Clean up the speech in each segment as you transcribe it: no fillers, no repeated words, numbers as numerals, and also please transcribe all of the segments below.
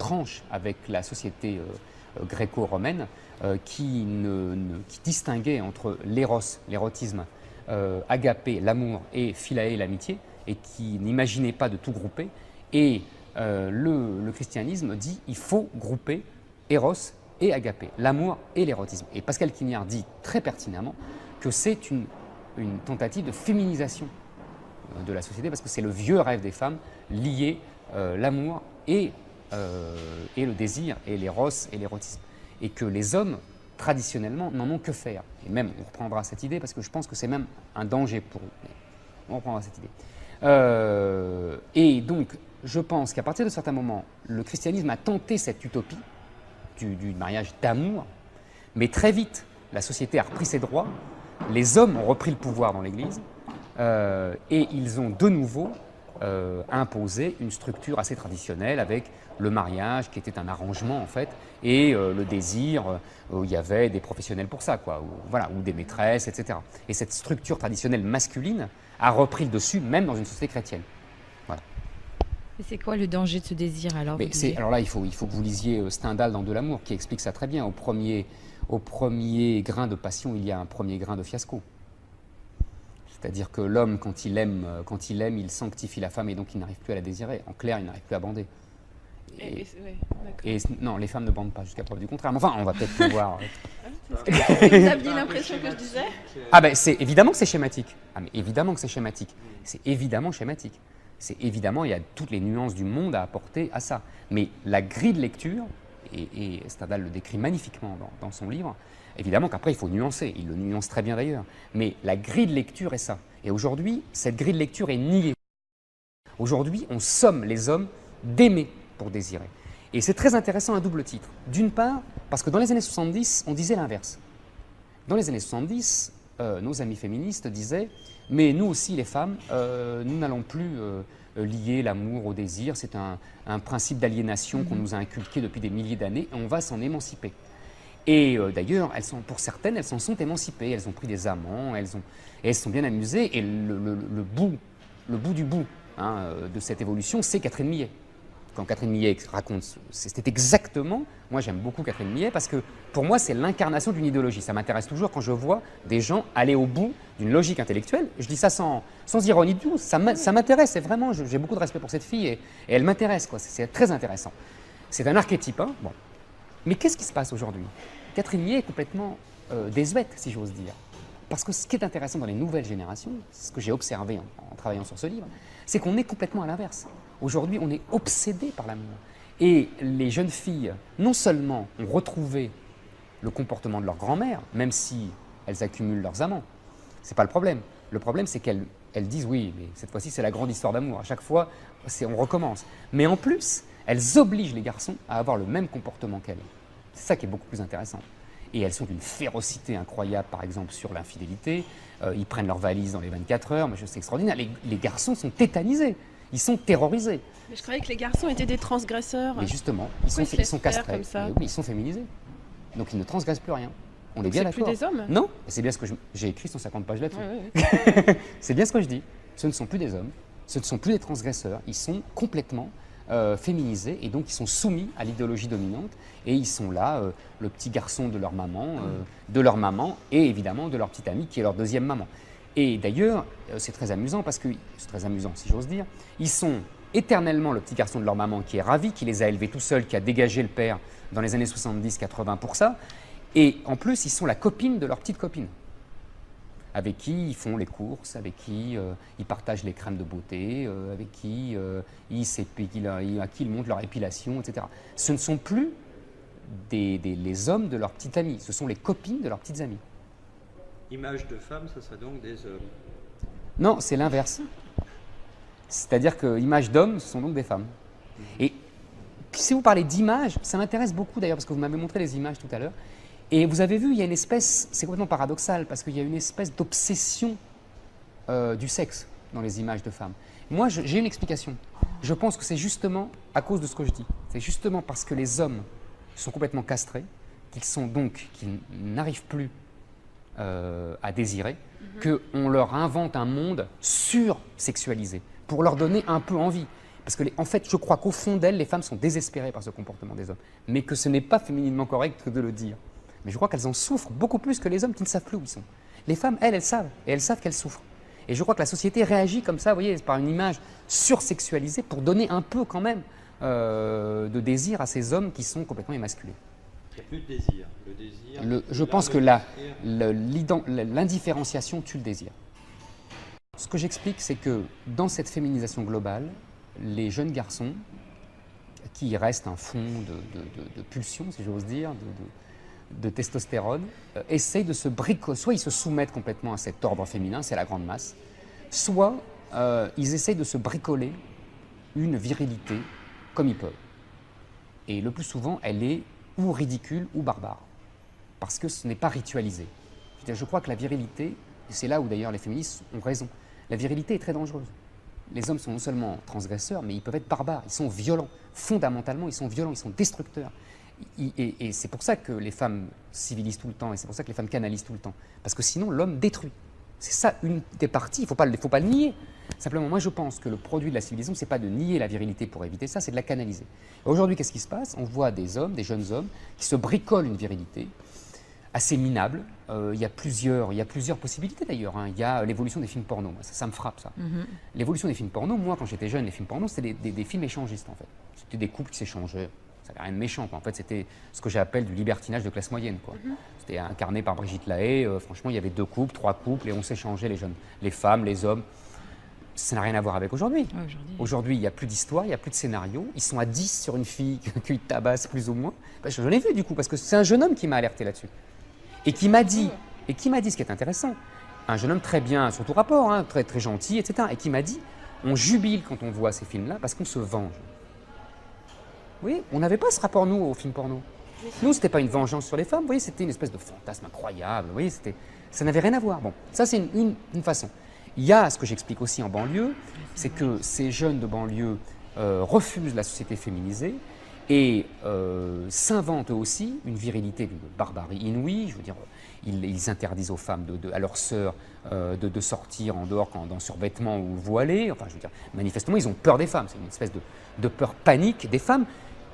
tranche avec la société gréco-romaine qui distinguait entre l'éros, l'érotisme, agapé, l'amour, et philae, l'amitié, et qui n'imaginait pas de tout grouper. Et le christianisme dit il faut grouper éros et agapé, l'amour et l'érotisme. Et Pascal Quignard dit très pertinemment que c'est une tentative de féminisation de la société, parce que c'est le vieux rêve des femmes, lier l'amour et le désir, et l'éros et l'érotisme. Et que les hommes, traditionnellement, n'en ont que faire. Et même, on reprendra cette idée, parce que je pense que c'est même un danger pour eux. On reprendra cette idée. Et donc, je pense qu'à partir de certains moments, le christianisme a tenté cette utopie du mariage d'amour, mais très vite, la société a repris ses droits, les hommes ont repris le pouvoir dans l'Église, et ils ont de nouveau imposé une structure assez traditionnelle avec le mariage qui était un arrangement en fait, et le désir, où il y avait des professionnels pour ça, quoi, ou des maîtresses, etc. Et cette structure traditionnelle masculine a repris le dessus, même dans une société chrétienne. Voilà. Et c'est quoi le danger de ce désir alors? Alors là, il faut que vous lisiez Stendhal dans De l'amour, qui explique ça très bien. Au premier grain de passion, il y a un premier grain de fiasco. C'est-à-dire que l'homme, quand il aime, il sanctifie la femme et donc il n'arrive plus à la désirer. En clair, il n'arrive plus à bander. Non, les femmes ne bandent pas jusqu'à preuve du contraire. Mais enfin, on va peut-être pouvoir... Vous aviez l'impression que je disais? Ah ben, c'est évidemment que c'est schématique. Ah mais évidemment que c'est schématique. C'est évidemment schématique. C'est évidemment, il y a toutes les nuances du monde à apporter à ça. Mais la grille de lecture, et Stendhal le décrit magnifiquement dans son livre, évidemment qu'après il faut nuancer, il le nuance très bien d'ailleurs, mais la grille de lecture est ça. Et aujourd'hui, cette grille de lecture est niée. Aujourd'hui, on somme les hommes d'aimer pour désirer. Et c'est très intéressant à double titre. D'une part, parce que dans les années 70, on disait l'inverse. Dans les années 70, nos amis féministes disaient « mais nous aussi les femmes, nous n'allons plus lier l'amour au désir, c'est un principe d'aliénation qu'on nous a inculqué depuis des milliers d'années, et on va s'en émanciper ». Et d'ailleurs, pour certaines, elles s'en sont émancipées, elles ont pris des amants, elles se sont bien amusées, et le bout du bout de cette évolution, c'est Catherine Millet. Quand Catherine Millet raconte, c'était exactement, moi j'aime beaucoup Catherine Millet parce que pour moi c'est l'incarnation d'une idéologie. Ça m'intéresse toujours quand je vois des gens aller au bout d'une logique intellectuelle. Je dis ça sans ironie du tout, ça m'intéresse, c'est vraiment, j'ai beaucoup de respect pour cette fille et elle m'intéresse, quoi. C'est très intéressant. C'est un archétype, hein. Bon. Mais qu'est-ce qui se passe aujourd'hui? Catherine Millet est complètement désuète, si j'ose dire. Parce que ce qui est intéressant dans les nouvelles générations, ce que j'ai observé en travaillant sur ce livre, c'est qu'on est complètement à l'inverse. Aujourd'hui, on est obsédé par l'amour. Et les jeunes filles, non seulement ont retrouvé le comportement de leur grand-mère, même si elles accumulent leurs amants, c'est pas le problème. Le problème, c'est qu'elles disent oui, mais cette fois-ci, c'est la grande histoire d'amour. À chaque fois, on recommence. Mais en plus, elles obligent les garçons à avoir le même comportement qu'elles. C'est ça qui est beaucoup plus intéressant. Et elles sont d'une férocité incroyable, par exemple, sur l'infidélité. Ils prennent leurs valises dans les 24 heures, mais c'est extraordinaire. Les garçons sont tétanisés, ils sont terrorisés. Mais je croyais que les garçons étaient des transgresseurs. Mais justement, ils sont castrés. Oui, ils sont féminisés. Donc ils ne transgressent plus rien. On est bien d'accord. C'est plus des hommes? Non, c'est bien ce que j'ai écrit 150 pages là-dessus. C'est bien ce que je dis. Ce ne sont plus des hommes, ce ne sont plus des transgresseurs, ils sont complètement féminisés et donc ils sont soumis à l'idéologie dominante et ils sont là, le petit garçon de leur maman et évidemment de leur petite amie qui est leur deuxième maman. Et d'ailleurs, c'est très amusant parce que, c'est très amusant si j'ose dire, ils sont éternellement le petit garçon de leur maman qui est ravi, qui les a élevés tout seul, qui a dégagé le père dans les années 70-80 pour ça, et en plus ils sont la copine de leur petite copine, avec qui ils font les courses, avec qui ils partagent les crèmes de beauté, avec qui à qui ils montrent leur épilation, etc. Ce ne sont plus les hommes de leur petite amie, ce sont les copines de leurs petites amies. Image de femme, ça serait donc des hommes? Non, c'est l'inverse. C'est-à-dire que image d'hommes, ce sont donc des femmes. Et si vous parlez d'image, ça m'intéresse beaucoup d'ailleurs, parce que vous m'avez montré les images tout à l'heure, et vous avez vu, il y a une espèce, c'est complètement paradoxal, parce qu'il y a une espèce d'obsession du sexe dans les images de femmes. Moi, j'ai une explication. Je pense que c'est justement à cause de ce que je dis. C'est justement parce que les hommes sont complètement castrés, qu'ils n'arrivent plus à désirer, qu'on leur invente un monde sursexualisé, pour leur donner un peu envie. Parce que, en fait, je crois qu'au fond d'elles, les femmes sont désespérées par ce comportement des hommes, mais que ce n'est pas fémininement correct que de le dire. Mais je crois qu'elles en souffrent beaucoup plus que les hommes qui ne savent plus où ils sont. Les femmes, elles savent, et elles savent qu'elles souffrent. Et je crois que la société réagit comme ça, vous voyez, par une image sursexualisée pour donner un peu quand même de désir à ces hommes qui sont complètement émasculés. Il n'y a plus de désir. Le désir. Je pense que l'indifférenciation tue le désir. Ce que j'explique, c'est que dans cette féminisation globale, les jeunes garçons, qui restent un fond de pulsion, si j'ose dire, de testostérone, essayent de se bricoler. Soit ils se soumettent complètement à cet ordre féminin, c'est la grande masse, soit ils essayent de se bricoler une virilité comme ils peuvent. Et le plus souvent, elle est ou ridicule ou barbare, parce que ce n'est pas ritualisé. Je crois que la virilité, et c'est là où d'ailleurs les féministes ont raison, la virilité est très dangereuse. Les hommes sont non seulement transgresseurs, mais ils peuvent être barbares, ils sont violents. Fondamentalement, ils sont violents, ils sont destructeurs. Et c'est pour ça que les femmes civilisent tout le temps, et c'est pour ça que les femmes canalisent tout le temps. Parce que sinon, l'homme détruit. C'est ça une des parties, il ne faut pas le nier. Simplement, moi je pense que le produit de la civilisation, ce n'est pas de nier la virilité pour éviter ça, c'est de la canaliser. Aujourd'hui, qu'est-ce qui se passe? On voit des hommes, des jeunes hommes, qui se bricolent une virilité assez minable. Il y a plusieurs possibilités d'ailleurs. Il y a l'évolution des films porno, ça me frappe ça. L'évolution des films porno, moi quand j'étais jeune, les films porno, c'était des films échangistes en fait. C'était des couples qui s'échangeaient. Ça n'avait rien de méchant, quoi. En fait, c'était ce que j'appelle du libertinage de classe moyenne, quoi. C'était incarné par Brigitte Lahaie. Franchement, il y avait 2 couples, 3 couples, et on s'échangeait les jeunes, les femmes, les hommes. Ça n'a rien à voir avec aujourd'hui. Aujourd'hui, il n'y a plus d'histoire, il n'y a plus de scénario. Ils sont à 10 sur une fille qu'ils tabassent plus ou moins. Ben, je l'ai vu du coup, parce que c'est un jeune homme qui m'a alerté là-dessus. Et qui m'a dit ce qui est intéressant, un jeune homme très bien, sur tout rapport, hein, très, très gentil, etc. Et qui m'a dit, on jubile quand on voit ces films-là parce qu'on se venge. Oui, on n'avait pas ce rapport, nous, aux films porno. Nous, ce n'était pas une vengeance sur les femmes, vous voyez, c'était une espèce de fantasme incroyable, vous voyez, ça n'avait rien à voir. Bon, ça, c'est une façon. Il y a ce que j'explique aussi en banlieue, c'est que ces jeunes de banlieue refusent la société féminisée et s'inventent eux aussi une virilité d'une barbarie inouïe. Je veux dire, ils interdisent aux femmes, à leurs sœurs, de sortir en dehors dans survêtement ou voilé. Enfin, je veux dire, manifestement, ils ont peur des femmes. C'est une espèce de peur panique des femmes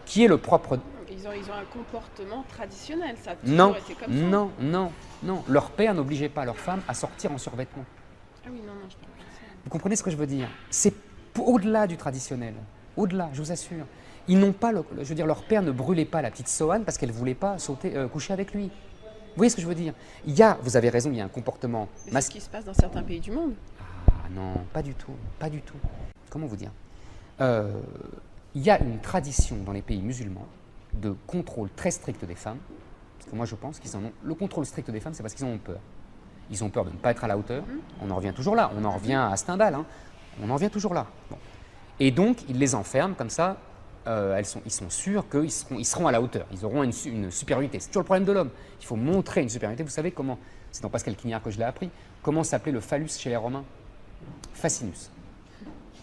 qui est le propre. Ils ont un comportement traditionnel, ça a Non, toujours été comme ça. non. Leur père n'obligeait pas leurs femmes à sortir en survêtement. Ah oui, non, je parle pas de ça. Vous comprenez ce que je veux dire? C'est au-delà du traditionnel. Au-delà, je vous assure. Ils n'ont pas, je veux dire, leur père ne brûlait pas la petite Sohan parce qu'elle ne voulait pas coucher avec lui. Vous voyez ce que je veux dire? Vous avez raison, il y a un comportement Mais c'est ce qui se passe dans certains pays du monde. Ah non, pas du tout, pas du tout. Comment vous dire? Il y a une tradition dans les pays musulmans de contrôle très strict des femmes, parce que moi je pense qu'ils en ont. Le contrôle strict des femmes, c'est parce qu'ils en ont peur. Ils ont peur de ne pas être à la hauteur. On en revient toujours là. On en revient à Stendhal. Hein. On en revient toujours là. Bon. Et donc, ils les enferment comme ça. Ils sont sûrs qu'ils seront à la hauteur. Ils auront une supériorité. C'est toujours le problème de l'homme. Il faut montrer une supériorité. Vous savez comment, c'est dans Pascal Quignard que je l'ai appris, comment s'appelait le phallus chez les Romains? Fascinus.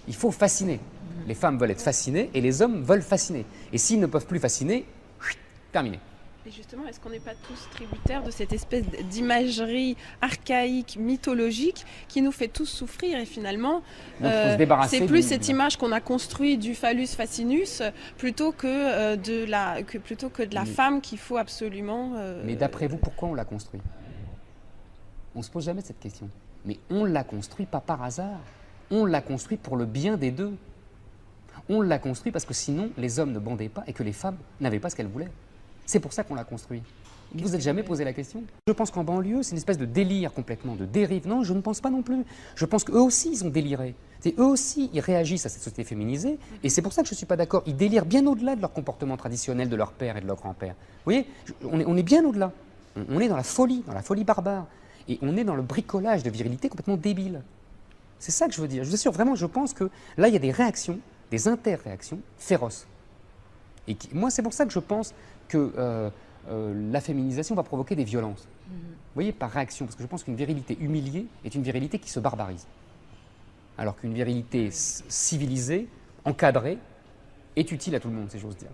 Il faut fasciner. Les femmes veulent être fascinées et les hommes veulent fasciner. Et s'ils ne peuvent plus fasciner, terminé. Et justement, est-ce qu'on n'est pas tous tributaires de cette espèce d'imagerie archaïque, mythologique, qui nous fait tous souffrir et finalement, c'est plus cette image qu'on a construite du phallus fascinus plutôt que de la femme qu'il faut absolument... Mais d'après vous, pourquoi on l'a construit? On ne se pose jamais cette question. Mais on l'a construit pas par hasard. On l'a construit pour le bien des deux. On l'a construit parce que sinon, les hommes ne bandaient pas et que les femmes n'avaient pas ce qu'elles voulaient. C'est pour ça qu'on l'a construit. Vous vous êtes jamais posé la question? Je pense qu'en banlieue, c'est une espèce de délire complètement, de dérive. Non, je ne pense pas non plus. Je pense qu'eux aussi, ils ont déliré. Eux aussi, ils réagissent à cette société féminisée. Et c'est pour ça que je ne suis pas d'accord. Ils délirent bien au-delà de leur comportement traditionnel de leur père et de leur grand-père. Vous voyez, on est bien au-delà. On est dans la folie barbare. Et on est dans le bricolage de virilité complètement débile. C'est ça que je veux dire. Je vous assure, vraiment, je pense que là, il y a des réactions, des interréactions féroces. Et moi, c'est pour ça que je pense que la féminisation va provoquer des violences. Vous voyez, par réaction, parce que je pense qu'une virilité humiliée est une virilité qui se barbarise. Alors qu'une virilité civilisée, encadrée, est utile à tout le monde, si j'ose dire.